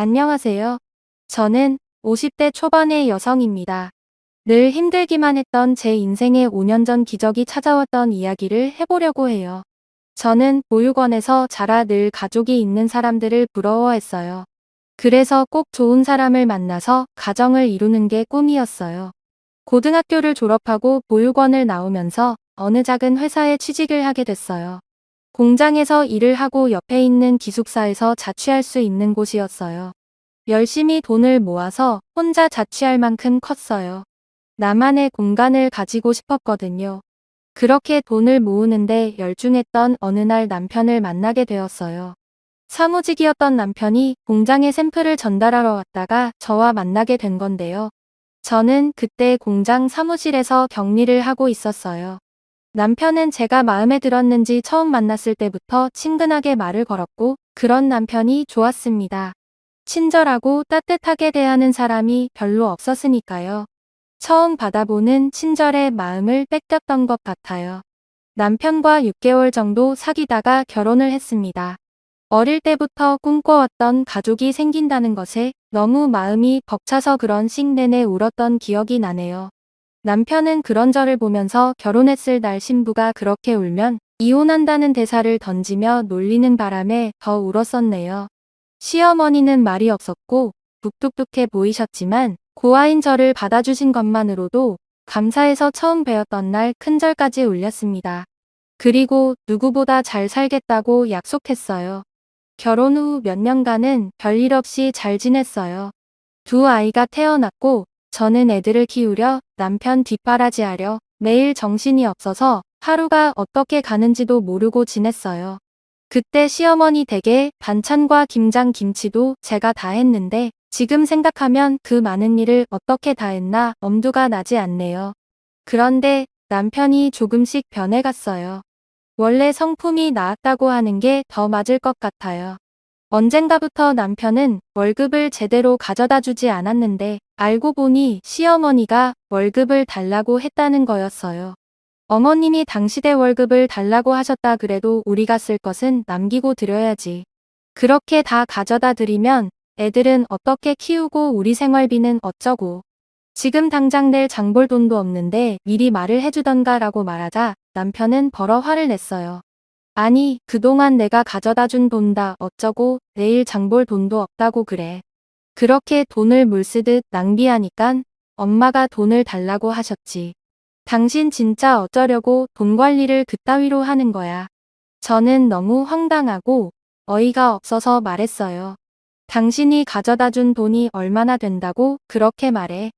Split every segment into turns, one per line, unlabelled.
안녕하세요. 저는 50대 초반의 여성입니다. 늘 힘들기만 했던 제 인생에 5년 전 기적이 찾아왔던 이야기를 해보려고 해요. 저는 보육원에서 자라 늘 가족이 있는 사람들을 부러워했어요. 그래서 꼭 좋은 사람을 만나서 가정을 이루는 게 꿈이었어요. 고등학교를 졸업하고 보육원을 나오면서 어느 작은 회사에 취직을 하게 됐어요. 공장에서 일을 하고 옆에 있는 기숙사에서 자취할 수 있는 곳이었어요. 열심히 돈을 모아서 혼자 자취할 만큼 컸어요. 나만의 공간을 가지고 싶었거든요. 그렇게 돈을 모으는데 열중했던 어느 날 남편을 만나게 되었어요. 사무직이었던 남편이 공장에 샘플을 전달하러 왔다가 저와 만나게 된 건데요. 저는 그때 공장 사무실에서 격리를 하고 있었어요. 남편은 제가 마음에 들었는지 처음 만났을 때부터 친근하게 말을 걸었고, 그런 남편이 좋았습니다. 친절하고 따뜻하게 대하는 사람이 별로 없었으니까요. 처음 받아보는 친절의 마음을 뺏겼던 것 같아요. 남편과 6개월 정도 사귀다가 결혼을 했습니다. 어릴 때부터 꿈꿔왔던 가족이 생긴다는 것에 너무 마음이 벅차서 그런 식 내내 울었던 기억이 나네요. 남편은 그런 저를 보면서 결혼했을 날 신부가 그렇게 울면 이혼한다는 대사를 던지며 놀리는 바람에 더 울었었네요. 시어머니는 말이 없었고 묵뚝뚝해 보이셨지만 고아인 저를 받아주신 것만으로도 감사해서 처음 뵈었던 날 큰절까지 울렸습니다. 그리고 누구보다 잘 살겠다고 약속했어요. 결혼 후 몇 년간은 별일 없이 잘 지냈어요. 두 아이가 태어났고 저는 애들을 키우려 남편 뒷바라지하려 매일 정신이 없어서 하루가 어떻게 가는지도 모르고 지냈어요. 그때 시어머니 댁에 반찬과 김장 김치도 제가 다 했는데 지금 생각하면 그 많은 일을 어떻게 다 했나 엄두가 나지 않네요. 그런데 남편이 조금씩 변해갔어요. 원래 성품이 나았다고 하는 게 더 맞을 것 같아요. 언젠가부터 남편은 월급을 제대로 가져다 주지 않았는데 알고 보니 시어머니가 월급을 달라고 했다는 거였어요. 어머님이 당시대 월급을 달라고 하셨다 그래도 우리가 쓸 것은 남기고 드려야지. 그렇게 다 가져다 드리면 애들은 어떻게 키우고 우리 생활비는 어쩌고. 지금 당장 낼 장볼 돈도 없는데 미리 말을 해주던가 라고 말하자 남편은 벌어 화를 냈어요. 아니, 그동안 내가 가져다 준 돈다 어쩌고 내일 장볼 돈도 없다고 그래. 그렇게 돈을 물쓰듯 낭비하니깐 엄마가 돈을 달라고 하셨지. 당신 진짜 어쩌려고 돈 관리를 그따위로 하는 거야. 저는 너무 황당하고 어이가 없어서 말했어요. 당신이 가져다 준 돈이 얼마나 된다고 그렇게 말해.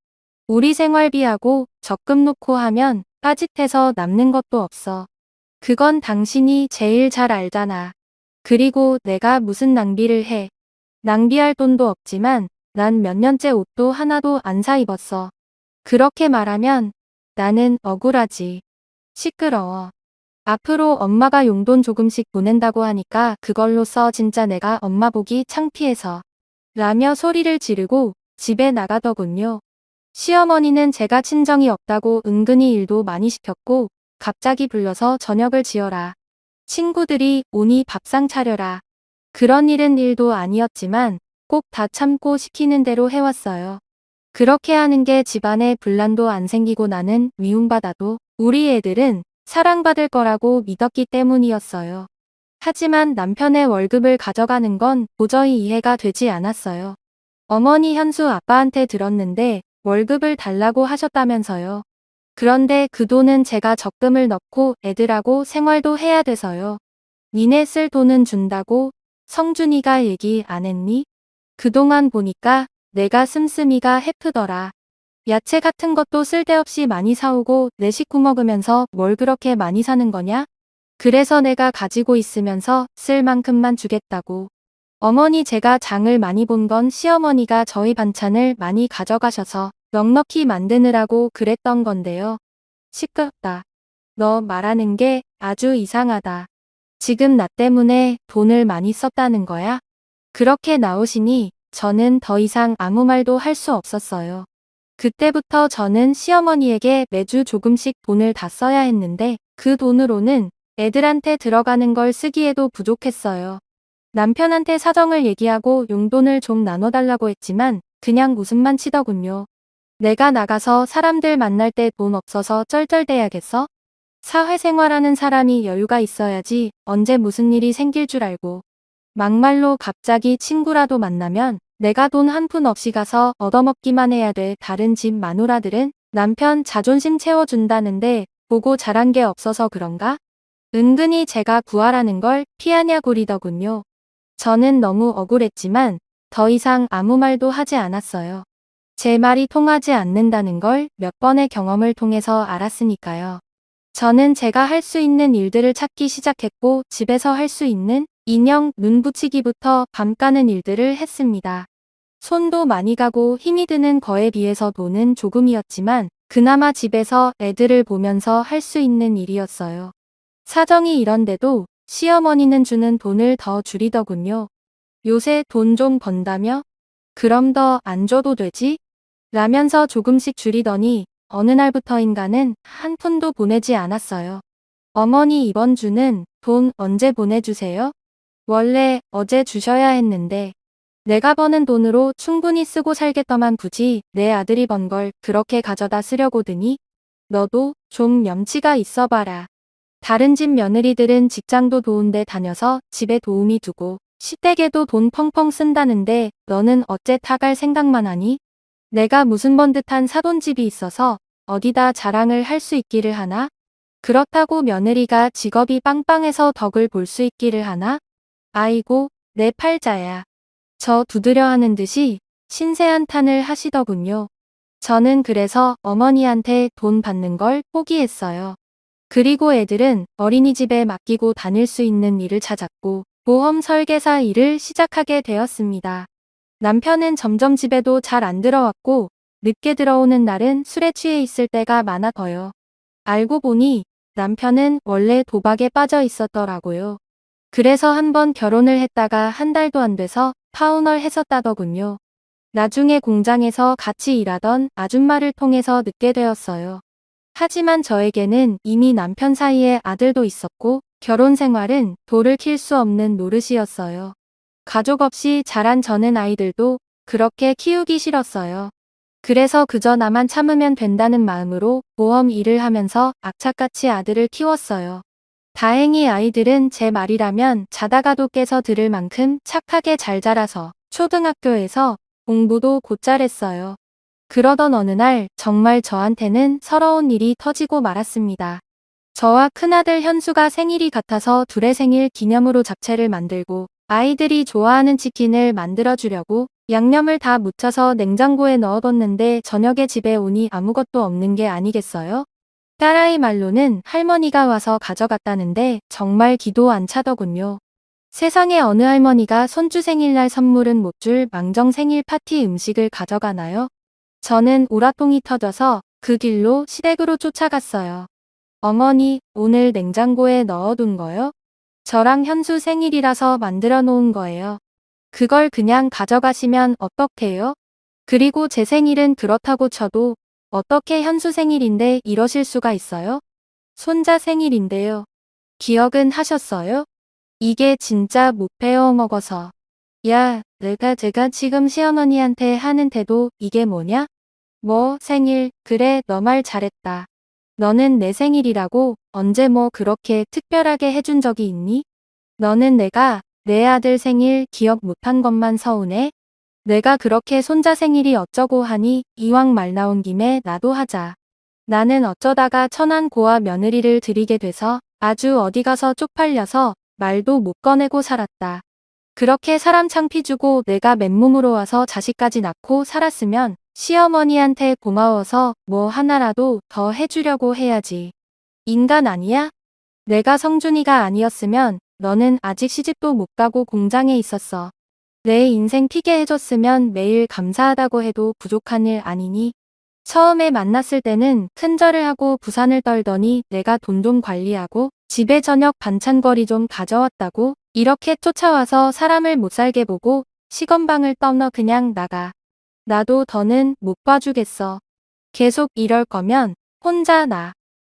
우리 생활비하고 적금 놓고 하면 빠짓해서 남는 것도 없어. 그건 당신이 제일 잘 알잖아. 그리고 내가 무슨 낭비를 해. 낭비할 돈도 없지만 난 몇 년째 옷도 하나도 안 사 입었어. 그렇게 말하면 나는 억울하지. 시끄러워. 앞으로 엄마가 용돈 조금씩 보낸다고 하니까 그걸로 써 진짜 내가 엄마 보기 창피해서. 라며 소리를 지르고 집에 나가더군요. 시어머니는 제가 친정이 없다고 은근히 일도 많이 시켰고 갑자기 불러서 저녁을 지어라. 친구들이 오니 밥상 차려라. 그런 일은 일도 아니었지만 꼭 다 참고 시키는 대로 해왔어요. 그렇게 하는 게 집안에 분란도 안 생기고 나는 미움받아도 우리 애들은 사랑받을 거라고 믿었기 때문이었어요. 하지만 남편의 월급을 가져가는 건 도저히 이해가 되지 않았어요. 어머니 현수 아빠한테 들었는데 월급을 달라고 하셨다면서요. 그런데 그 돈은 제가 적금을 넣고 애들하고 생활도 해야 돼서요. 니네 쓸 돈은 준다고 성준이가 얘기 안 했니? 그동안 보니까 내가 씀씀이가 해프더라. 야채 같은 것도 쓸데없이 많이 사오고 내 식구 먹으면서 뭘 그렇게 많이 사는 거냐? 그래서 내가 가지고 있으면서 쓸 만큼만 주겠다고. 어머니 제가 장을 많이 본 건 시어머니가 저희 반찬을 많이 가져가셔서 넉넉히 만드느라고 그랬던 건데요. 시끄럽다. 너 말하는 게 아주 이상하다. 지금 나 때문에 돈을 많이 썼다는 거야? 그렇게 나오시니 저는 더 이상 아무 말도 할 수 없었어요. 그때부터 저는 시어머니에게 매주 조금씩 돈을 다 써야 했는데 그 돈으로는 애들한테 들어가는 걸 쓰기에도 부족했어요. 남편한테 사정을 얘기하고 용돈을 좀 나눠달라고 했지만 그냥 웃음만 치더군요. 내가 나가서 사람들 만날 때 돈 없어서 쩔쩔대야겠어? 사회생활하는 사람이 여유가 있어야지 언제 무슨 일이 생길 줄 알고. 막말로 갑자기 친구라도 만나면 내가 돈 한 푼 없이 가서 얻어먹기만 해야 돼. 다른 집 마누라들은 남편 자존심 채워준다는데 보고 자란 게 없어서 그런가? 은근히 제가 구하라는 걸 피하냐고리더군요. 저는 너무 억울했지만 더 이상 아무 말도 하지 않았어요. 제 말이 통하지 않는다는 걸 몇 번의 경험을 통해서 알았으니까요. 저는 제가 할 수 있는 일들을 찾기 시작했고 집에서 할 수 있는 인형 눈 붙이기부터 밤 까는 일들을 했습니다. 손도 많이 가고 힘이 드는 거에 비해서 돈은 조금이었지만 그나마 집에서 애들을 보면서 할 수 있는 일이었어요. 사정이 이런데도 시어머니는 주는 돈을 더 줄이더군요. 요새 돈 좀 번다며? 그럼 더 안 줘도 되지? 라면서 조금씩 줄이더니 어느 날부터인가는 한 푼도 보내지 않았어요. 어머니 이번 주는 돈 언제 보내주세요? 원래 어제 주셔야 했는데 내가 버는 돈으로 충분히 쓰고 살겠더만 굳이 내 아들이 번 걸 그렇게 가져다 쓰려고 드니? 너도 좀 염치가 있어봐라. 다른 집 며느리들은 직장도 좋은데 다녀서 집에 도우미 두고 시댁에도 돈 펑펑 쓴다는데 너는 어째 타갈 생각만 하니? 내가 무슨 번듯한 사돈집이 있어서 어디다 자랑을 할 수 있기를 하나? 그렇다고 며느리가 직업이 빵빵해서 덕을 볼 수 있기를 하나? 아이고, 내 팔자야. 저 두드려 하는 듯이 신세한탄을 하시더군요. 저는 그래서 어머니한테 돈 받는 걸 포기했어요. 그리고 애들은 어린이집에 맡기고 다닐 수 있는 일을 찾았고 보험 설계사 일을 시작하게 되었습니다. 남편은 점점 집에도 잘 안 들어왔고 늦게 들어오는 날은 술에 취해 있을 때가 많아서요. 알고 보니 남편은 원래 도박에 빠져 있었더라고요. 그래서 한번 결혼을 했다가 한 달도 안 돼서 파혼을 했었다더군요. 나중에 공장에서 같이 일하던 아줌마를 통해서 듣게 되었어요. 하지만 저에게는 이미 남편 사이에 아들도 있었고 결혼 생활은 돌을 킬 수 없는 노릇이었어요. 가족 없이 자란 저는 아이들도 그렇게 키우기 싫었어요. 그래서 그저 나만 참으면 된다는 마음으로 보험 일을 하면서 악착같이 아들을 키웠어요. 다행히 아이들은 제 말이라면 자다가도 깨서 들을 만큼 착하게 잘 자라서 초등학교에서 공부도 곧잘 했어요. 그러던 어느 날 정말 저한테는 서러운 일이 터지고 말았습니다. 저와 큰아들 현수가 생일이 같아서 둘의 생일 기념으로 잡채를 만들고 아이들이 좋아하는 치킨을 만들어주려고 양념을 다 묻혀서 냉장고에 넣어뒀는데 저녁에 집에 오니 아무것도 없는 게 아니겠어요? 딸아이 말로는 할머니가 와서 가져갔다는데 정말 기도 안 차더군요. 세상에 어느 할머니가 손주 생일날 선물은 못 줄 망정 생일 파티 음식을 가져가나요? 저는 우라통이 터져서 그 길로 시댁으로 쫓아갔어요. 어머니, 오늘 냉장고에 넣어둔 거요? 저랑 현수 생일이라서 만들어 놓은 거예요. 그걸 그냥 가져가시면 어떡해요? 그리고 제 생일은 그렇다고 쳐도 어떻게 현수 생일인데 이러실 수가 있어요? 손자 생일인데요. 기억은 하셨어요? 이게 진짜 못 배워 먹어서. 야, 제가 지금 시어머니한테 하는 태도 이게 뭐냐? 뭐 생일, 그래 너 말 잘했다. 너는 내 생일이라고 언제 뭐 그렇게 특별하게 해준 적이 있니? 너는 내가 내 아들 생일 기억 못한 것만 서운해? 내가 그렇게 손자 생일이 어쩌고 하니 이왕 말 나온 김에 나도 하자. 나는 어쩌다가 천안 고아 며느리를 들이게 돼서 아주 어디 가서 쪽팔려서 말도 못 꺼내고 살았다. 그렇게 사람 창피 주고 내가 맨몸으로 와서 자식까지 낳고 살았으면 시어머니한테 고마워서 뭐 하나라도 더 해주려고 해야지. 인간 아니야? 내가 성준이가 아니었으면 너는 아직 시집도 못 가고 공장에 있었어. 내 인생 피게 해줬으면 매일 감사하다고 해도 부족한 일 아니니? 처음에 만났을 때는 큰절을 하고 부산을 떨더니 내가 돈 좀 관리하고 집에 저녁 반찬거리 좀 가져왔다고 이렇게 쫓아와서 사람을 못 살게 보고 시건방을 떠너 그냥 나가. 나도 더는 못 봐주겠어. 계속 이럴 거면 혼자 나.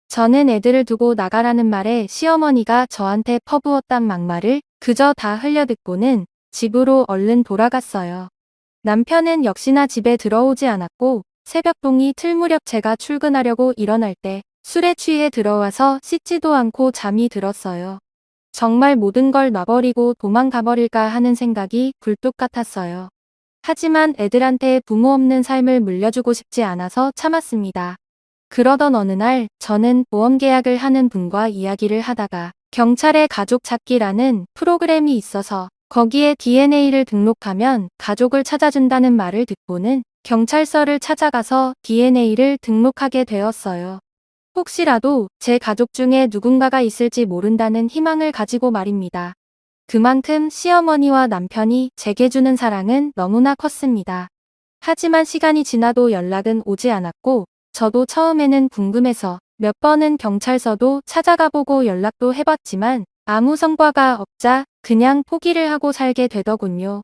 저는 애들을 두고 나가라는 말에 시어머니가 저한테 퍼부었단 막말을 그저 다 흘려듣고는 집으로 얼른 돌아갔어요. 남편은 역시나 집에 들어오지 않았고 새벽동이 틀 무렵 제가 출근하려고 일어날 때 술에 취해 들어와서 씻지도 않고 잠이 들었어요. 정말 모든 걸 놔버리고 도망가버릴까 하는 생각이 굴뚝 같았어요. 하지만 애들한테 부모 없는 삶을 물려주고 싶지 않아서 참았습니다. 그러던 어느 날 저는 보험 계약을 하는 분과 이야기를 하다가 경찰의 가족 찾기라는 프로그램이 있어서 거기에 DNA를 등록하면 가족을 찾아준다는 말을 듣고는 경찰서를 찾아가서 DNA를 등록하게 되었어요. 혹시라도 제 가족 중에 누군가가 있을지 모른다는 희망을 가지고 말입니다. 그만큼 시어머니와 남편이 제게 주는 사랑은 너무나 컸습니다. 하지만 시간이 지나도 연락은 오지 않았고 저도 처음에는 궁금해서 몇 번은 경찰서도 찾아가 보고 연락도 해봤지만 아무 성과가 없자 그냥 포기를 하고 살게 되더군요.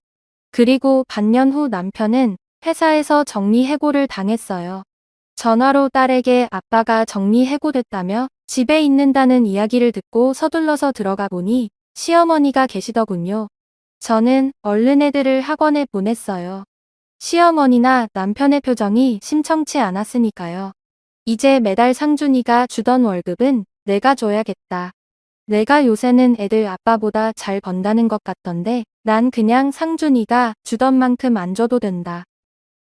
그리고 반년 후 남편은 회사에서 정리해고를 당했어요. 전화로 딸에게 아빠가 정리해고됐다며 집에 있는다는 이야기를 듣고 서둘러서 들어가 보니 시어머니가 계시더군요. 저는 얼른 애들을 학원에 보냈어요. 시어머니나 남편의 표정이 심청치 않았으니까요. 이제 매달 상준이가 주던 월급은 내가 줘야겠다. 내가 요새는 애들 아빠보다 잘 번다는 것 같던데 난 그냥 상준이가 주던 만큼 안 줘도 된다.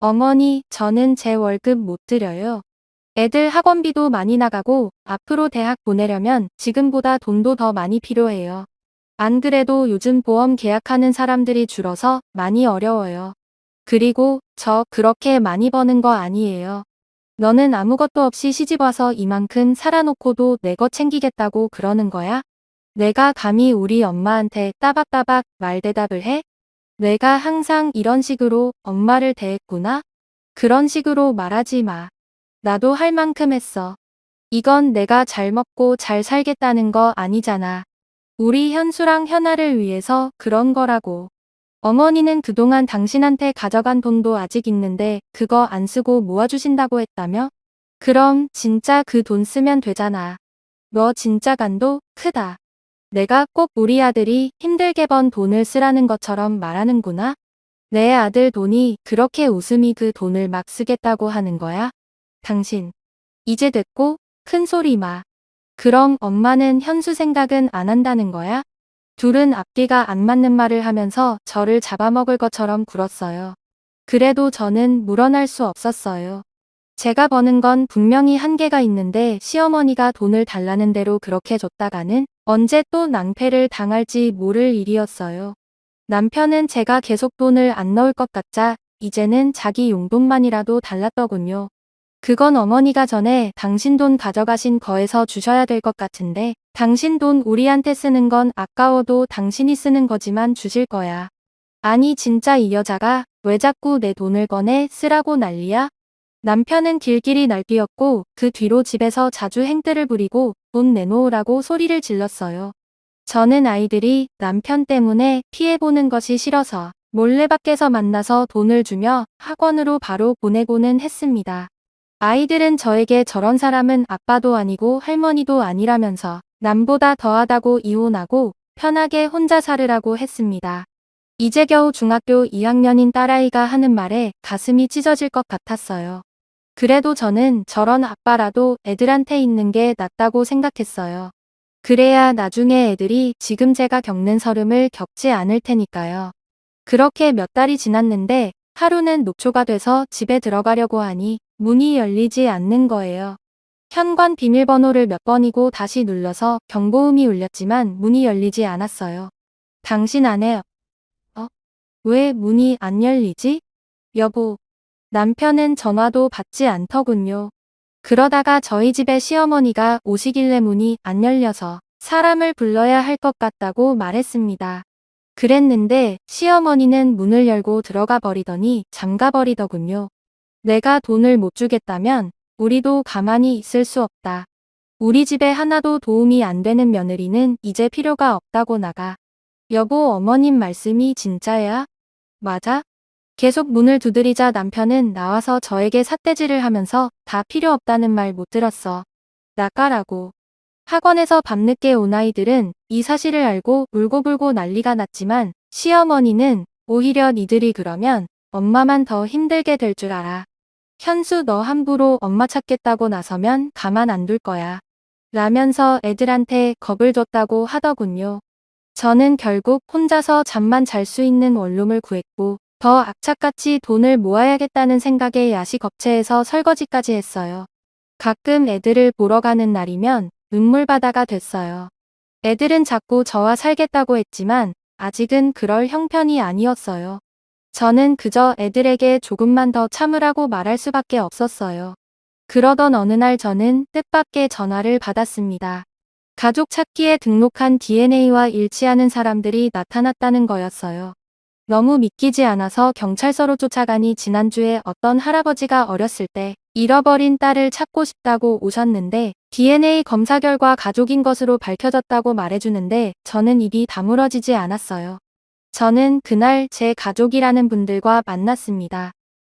어머니, 저는 제 월급 못 드려요. 애들 학원비도 많이 나가고 앞으로 대학 보내려면 지금보다 돈도 더 많이 필요해요. 안 그래도 요즘 보험 계약하는 사람들이 줄어서 많이 어려워요. 그리고 저 그렇게 많이 버는 거 아니에요. 너는 아무것도 없이 시집와서 이만큼 살아놓고도 내 거 챙기겠다고 그러는 거야? 내가 감히 우리 엄마한테 따박따박 말대답을 해? 내가 항상 이런 식으로 엄마를 대했구나? 그런 식으로 말하지 마. 나도 할 만큼 했어. 이건 내가 잘 먹고 잘 살겠다는 거 아니잖아. 우리 현수랑 현아를 위해서 그런 거라고. 어머니는 그동안 당신한테 가져간 돈도 아직 있는데 그거 안 쓰고 모아주신다고 했다며? 그럼 진짜 그 돈 쓰면 되잖아. 너 진짜 간도 크다. 내가 꼭 우리 아들이 힘들게 번 돈을 쓰라는 것처럼 말하는구나. 내 아들 돈이 그렇게 웃음이 그 돈을 막 쓰겠다고 하는 거야? 당신. 이제 됐고 큰 소리 마. 그럼 엄마는 현수 생각은 안 한다는 거야? 둘은 앞뒤가 안 맞는 말을 하면서 저를 잡아먹을 것처럼 굴었어요. 그래도 저는 물어날 수 없었어요. 제가 버는 건 분명히 한계가 있는데 시어머니가 돈을 달라는 대로 그렇게 줬다가는 언제 또 낭패를 당할지 모를 일이었어요. 남편은 제가 계속 돈을 안 넣을 것 같자 이제는 자기 용돈만이라도 달랐더군요. 그건 어머니가 전에 당신 돈 가져가신 거에서 주셔야 될 것 같은데 당신 돈 우리한테 쓰는 건 아까워도 당신이 쓰는 거지만 주실 거야. 아니 진짜 이 여자가 왜 자꾸 내 돈을 꺼내 쓰라고 난리야? 남편은 길길이 날뛰었고 그 뒤로 집에서 자주 행뜰을 부리고 돈 내놓으라고 소리를 질렀어요. 저는 아이들이 남편 때문에 피해보는 것이 싫어서 몰래 밖에서 만나서 돈을 주며 학원으로 바로 보내고는 했습니다. 아이들은 저에게 저런 사람은 아빠도 아니고 할머니도 아니라면서 남보다 더하다고 이혼하고 편하게 혼자 살으라고 했습니다. 이제 겨우 중학교 2학년인 딸아이가 하는 말에 가슴이 찢어질 것 같았어요. 그래도 저는 저런 아빠라도 애들한테 있는 게 낫다고 생각했어요. 그래야 나중에 애들이 지금 제가 겪는 서름을 겪지 않을 테니까요. 그렇게 몇 달이 지났는데 하루는 녹초가 돼서 집에 들어가려고 하니 문이 열리지 않는 거예요. 현관 비밀번호를 몇 번이고 다시 눌러서 경보음이 울렸지만 문이 열리지 않았어요. 당신 안에 왜 문이 안 열리지? 여보. 남편은 전화도 받지 않더군요. 그러다가 저희 집에 시어머니가 오시길래 문이 안 열려서 사람을 불러야 할 것 같다고 말했습니다. 그랬는데 시어머니는 문을 열고 들어가 버리더니 잠가 버리더군요. 내가 돈을 못 주겠다면 우리도 가만히 있을 수 없다. 우리 집에 하나도 도움이 안 되는 며느리는 이제 필요가 없다고 나가. 여보, 어머님 말씀이 진짜야? 맞아? 계속 문을 두드리자 남편은 나와서 저에게 삿대질을 하면서 다 필요 없다는 말 못 들었어. 나가라고. 학원에서 밤늦게 온 아이들은 이 사실을 알고 울고불고 난리가 났지만 시어머니는 오히려 니들이 그러면 엄마만 더 힘들게 될 줄 알아. 현수 너 함부로 엄마 찾겠다고 나서면 가만 안 둘 거야. 라면서 애들한테 겁을 줬다고 하더군요. 저는 결국 혼자서 잠만 잘 수 있는 원룸을 구했고 더 악착같이 돈을 모아야겠다는 생각에 야식업체에서 설거지까지 했어요. 가끔 애들을 보러 가는 날이면 눈물바다가 됐어요. 애들은 자꾸 저와 살겠다고 했지만 아직은 그럴 형편이 아니었어요. 저는 그저 애들에게 조금만 더 참으라고 말할 수밖에 없었어요. 그러던 어느 날 저는 뜻밖의 전화를 받았습니다. 가족 찾기에 등록한 DNA와 일치하는 사람들이 나타났다는 거였어요. 너무 믿기지 않아서 경찰서로 쫓아가니 지난주에 어떤 할아버지가 어렸을 때 잃어버린 딸을 찾고 싶다고 오셨는데 DNA 검사 결과 가족인 것으로 밝혀졌다고 말해주는데 저는 입이 다물어지지 않았어요. 저는 그날 제 가족이라는 분들과 만났습니다.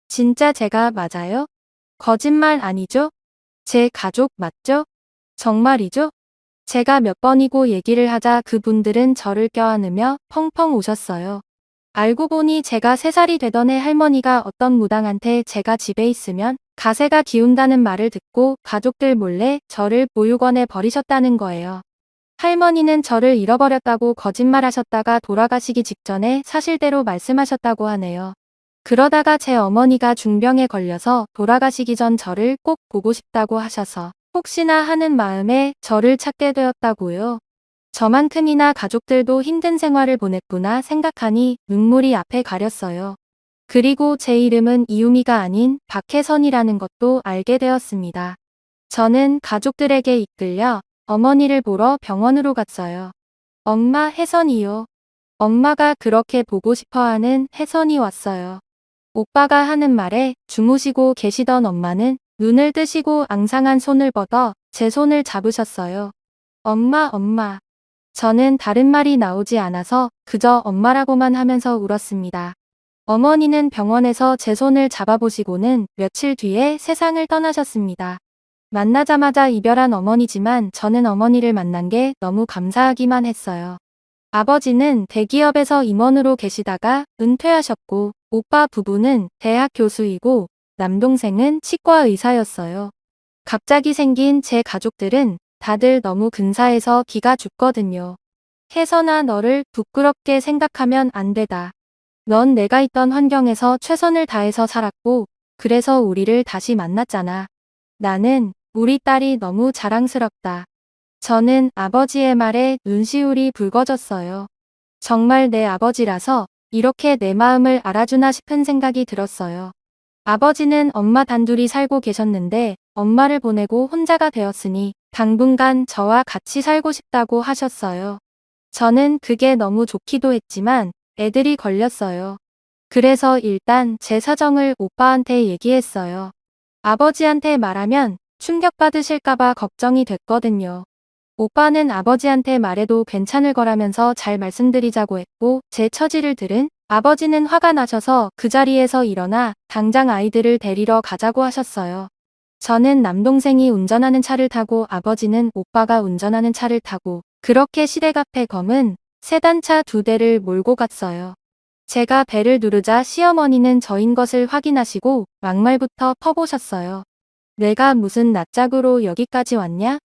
진짜 제가 맞아요? 거짓말 아니죠? 제 가족 맞죠? 정말이죠? 제가 몇 번이고 얘기를 하자 그분들은 저를 껴안으며 펑펑 우셨어요. 알고 보니 제가 3살이 되던 해 할머니가 어떤 무당한테 제가 집에 있으면 가세가 기운다는 말을 듣고 가족들 몰래 저를 보육원에 버리셨다는 거예요. 할머니는 저를 잃어버렸다고 거짓말하셨다가 돌아가시기 직전에 사실대로 말씀하셨다고 하네요. 그러다가 제 어머니가 중병에 걸려서 돌아가시기 전 저를 꼭 보고 싶다고 하셔서 혹시나 하는 마음에 저를 찾게 되었다고요. 저만큼이나 가족들도 힘든 생활을 보냈구나 생각하니 눈물이 앞에 가렸어요. 그리고 제 이름은 이유미가 아닌 박혜선이라는 것도 알게 되었습니다. 저는 가족들에게 이끌려 어머니를 보러 병원으로 갔어요. 엄마 혜선이요. 엄마가 그렇게 보고 싶어하는 혜선이 왔어요. 오빠가 하는 말에 주무시고 계시던 엄마는 눈을 뜨시고 앙상한 손을 뻗어 제 손을 잡으셨어요. 엄마, 엄마. 저는 다른 말이 나오지 않아서 그저 엄마라고만 하면서 울었습니다. 어머니는 병원에서 제 손을 잡아보시고는 며칠 뒤에 세상을 떠나셨습니다. 만나자마자 이별한 어머니지만 저는 어머니를 만난 게 너무 감사하기만 했어요. 아버지는 대기업에서 임원으로 계시다가 은퇴하셨고 오빠 부부는 대학 교수이고 남동생은 치과 의사였어요. 갑자기 생긴 제 가족들은 다들 너무 근사해서 기가 죽거든요. 혜선아 너를 부끄럽게 생각하면 안 되다. 넌 내가 있던 환경에서 최선을 다해서 살았고 그래서 우리를 다시 만났잖아. 나는 우리 딸이 너무 자랑스럽다. 저는 아버지의 말에 눈시울이 붉어졌어요. 정말 내 아버지라서 이렇게 내 마음을 알아주나 싶은 생각이 들었어요. 아버지는 엄마 단둘이 살고 계셨는데 엄마를 보내고 혼자가 되었으니 당분간 저와 같이 살고 싶다고 하셨어요. 저는 그게 너무 좋기도 했지만 애들이 걸렸어요. 그래서 일단 제 사정을 오빠한테 얘기했어요. 아버지한테 말하면 충격받으실까봐 걱정이 됐거든요. 오빠는 아버지한테 말해도 괜찮을 거라면서 잘 말씀드리자고 했고 제 처지를 들은 아버지는 화가 나셔서 그 자리에서 일어나 당장 아이들을 데리러 가자고 하셨어요. 저는 남동생이 운전하는 차를 타고 아버지는 오빠가 운전하는 차를 타고 그렇게 시댁 앞에 검은 세단차 2대를 몰고 갔어요. 제가 벨을 누르자 시어머니는 저인 것을 확인하시고 막말부터 퍼보셨어요. 내가 무슨 낯짝으로 여기까지 왔냐?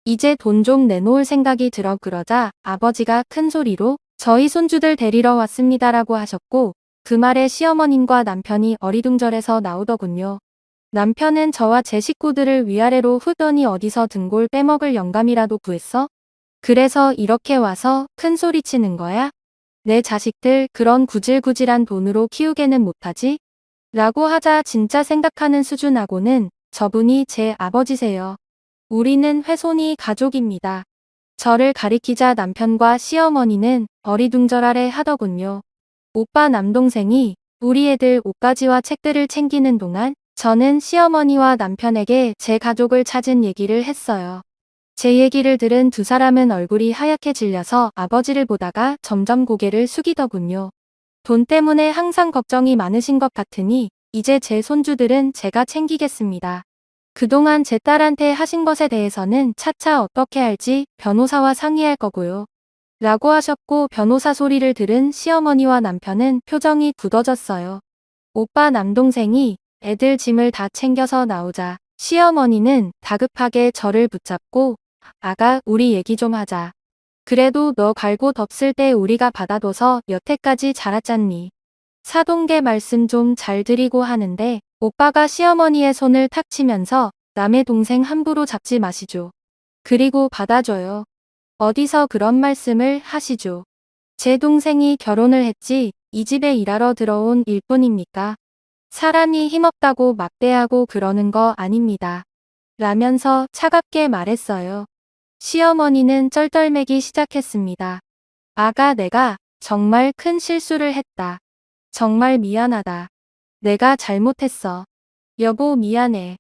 이제 돈 좀 내놓을 생각이 들어 그러자 아버지가 큰 소리로 저희 손주들 데리러 왔습니다라고 하셨고 그 말에 시어머님과 남편이 어리둥절해서 나오더군요. 남편은 저와 제 식구들을 위아래로 후더니 어디서 등골 빼먹을 영감이라도 구했어? 그래서 이렇게 와서 큰 소리 치는 거야? 내 자식들 그런 구질구질한 돈으로 키우게는 못하지? 라고 하자 진짜 생각하는 수준하고는 저분이 제 아버지세요. 우리는 회손이 가족입니다. 저를 가리키자 남편과 시어머니는 어리둥절하래 하더군요. 오빠 남동생이 우리 애들 옷가지와 책들을 챙기는 동안 저는 시어머니와 남편에게 제 가족을 찾은 얘기를 했어요. 제 얘기를 들은 두 사람은 얼굴이 하얗게 질려서 아버지를 보다가 점점 고개를 숙이더군요. 돈 때문에 항상 걱정이 많으신 것 같으니 이제 제 손주들은 제가 챙기겠습니다. 그동안 제 딸한테 하신 것에 대해서는 차차 어떻게 할지 변호사와 상의할 거고요. 라고 하셨고 변호사 소리를 들은 시어머니와 남편은 표정이 굳어졌어요. 오빠 남동생이 애들 짐을 다 챙겨서 나오자 시어머니는 다급하게 저를 붙잡고 아가 우리 얘기 좀 하자. 그래도 너 갈고 덮을 때 우리가 받아둬서 여태까지 자랐잖니. 사돈계 말씀 좀 잘 드리고 하는데 오빠가 시어머니의 손을 탁 치면서 남의 동생 함부로 잡지 마시죠. 그리고 받아줘요. 어디서 그런 말씀을 하시죠. 제 동생이 결혼을 했지 이 집에 일하러 들어온 일뿐입니까? 사람이 힘없다고 막대하고 그러는 거 아닙니다. 라면서 차갑게 말했어요. 시어머니는 쩔떨매기 시작했습니다. 아가 내가 정말 큰 실수를 했다. 정말 미안하다. 내가 잘못했어. 여보 미안해.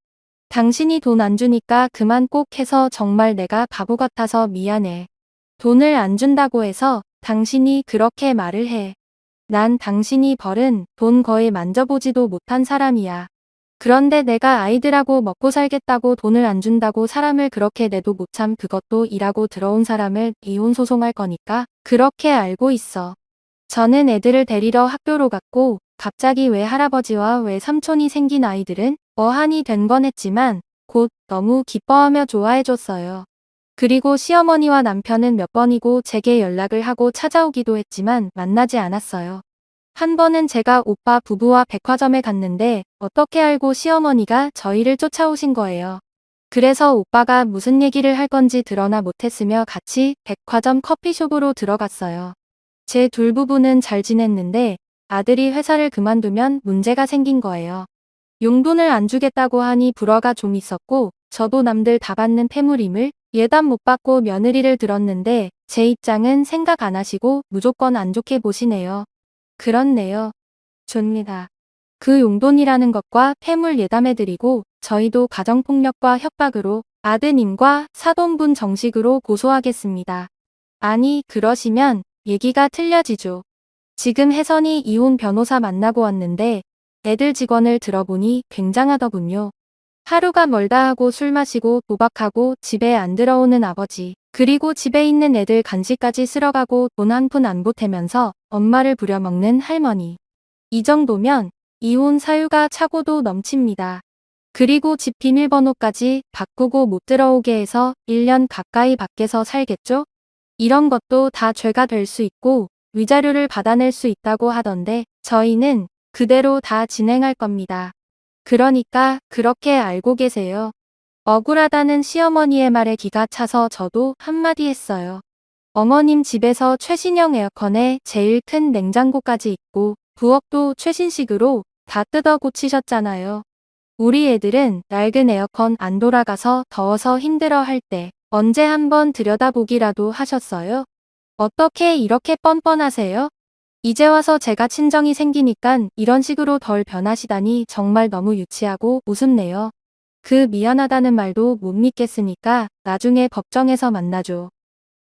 당신이 돈 안 주니까 그만 꼭 해서 정말 내가 바보 같아서 미안해. 돈을 안 준다고 해서 당신이 그렇게 말을 해. 난 당신이 벌은 돈 거의 만져보지도 못한 사람이야. 그런데 내가 아이들하고 먹고 살겠다고 돈을 안 준다고 사람을 그렇게 내도 못 참 그것도 일하고 들어온 사람을 이혼 소송할 거니까 그렇게 알고 있어. 저는 애들을 데리러 학교로 갔고 갑자기 왜 할아버지와 왜 삼촌이 생긴 아이들은 어한이 된 건 했지만 곧 너무 기뻐하며 좋아해줬어요. 그리고 시어머니와 남편은 몇 번이고 제게 연락을 하고 찾아오기도 했지만 만나지 않았어요. 한 번은 제가 오빠 부부와 백화점에 갔는데 어떻게 알고 시어머니가 저희를 쫓아오신 거예요. 그래서 오빠가 무슨 얘기를 할 건지 드러나 못했으며 같이 백화점 커피숍으로 들어갔어요. 제 둘 부부는 잘 지냈는데 아들이 회사를 그만두면 문제가 생긴 거예요. 용돈을 안 주겠다고 하니 불화가 좀 있었고 저도 남들 다 받는 폐물임을 예단 못 받고 며느리를 들었는데 제 입장은 생각 안 하시고 무조건 안 좋게 보시네요. 그렇네요. 줍니다. 그 용돈이라는 것과 폐물 예담해드리고 저희도 가정폭력과 협박으로 아드님과 사돈분 정식으로 고소하겠습니다. 아니 그러시면 얘기가 틀려지죠. 지금 혜선이 이혼 변호사 만나고 왔는데 애들 직원을 들어보니 굉장하더군요. 하루가 멀다 하고 술 마시고 도박하고 집에 안 들어오는 아버지, 그리고 집에 있는 애들 간식까지 쓸어가고 돈 한 푼 안 보태면서 엄마를 부려먹는 할머니. 이 정도면 이혼 사유가 차고도 넘칩니다. 그리고 집 비밀번호까지 바꾸고 못 들어오게 해서 1년 가까이 밖에서 살겠죠? 이런 것도 다 죄가 될 수 있고 위자료를 받아낼 수 있다고 하던데 저희는 그대로 다 진행할 겁니다. 그러니까 그렇게 알고 계세요. 억울하다는 시어머니의 말에 기가 차서 저도 한마디 했어요. 어머님 집에서 최신형 에어컨에 제일 큰 냉장고까지 있고 부엌도 최신식으로 다 뜯어 고치셨잖아요. 우리 애들은 낡은 에어컨 안 돌아가서 더워서 힘들어 할 때 언제 한번 들여다보기라도 하셨어요? 어떻게 이렇게 뻔뻔하세요? 이제 와서 제가 친정이 생기니깐 이런 식으로 덜 변하시다니 정말 너무 유치하고 우습네요. 그 미안하다는 말도 못 믿겠으니까 나중에 법정에서 만나죠.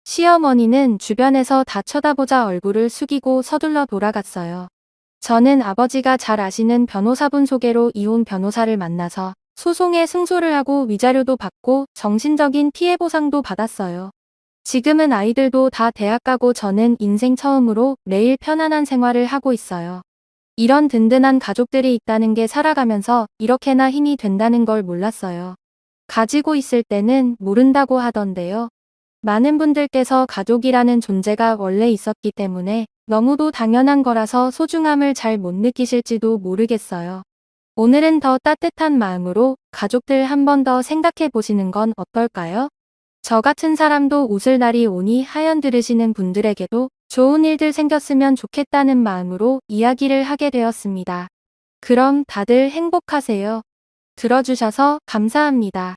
시어머니는 주변에서 다 쳐다보자 얼굴을 숙이고 서둘러 돌아갔어요. 저는 아버지가 잘 아시는 변호사분 소개로 이혼 변호사를 만나서 소송에 승소를 하고 위자료도 받고 정신적인 피해 보상도 받았어요. 지금은 아이들도 다 대학 가고 저는 인생 처음으로 매일 편안한 생활을 하고 있어요. 이런 든든한 가족들이 있다는 게 살아가면서 이렇게나 힘이 된다는 걸 몰랐어요. 가지고 있을 때는 모른다고 하던데요. 많은 분들께서 가족이라는 존재가 원래 있었기 때문에 너무도 당연한 거라서 소중함을 잘 못 느끼실지도 모르겠어요. 오늘은 더 따뜻한 마음으로 가족들 한 번 더 생각해 보시는 건 어떨까요? 저 같은 사람도 웃을 날이 오니 하연 들으시는 분들에게도 좋은 일들 생겼으면 좋겠다는 마음으로 이야기를 하게 되었습니다. 그럼 다들 행복하세요. 들어주셔서 감사합니다.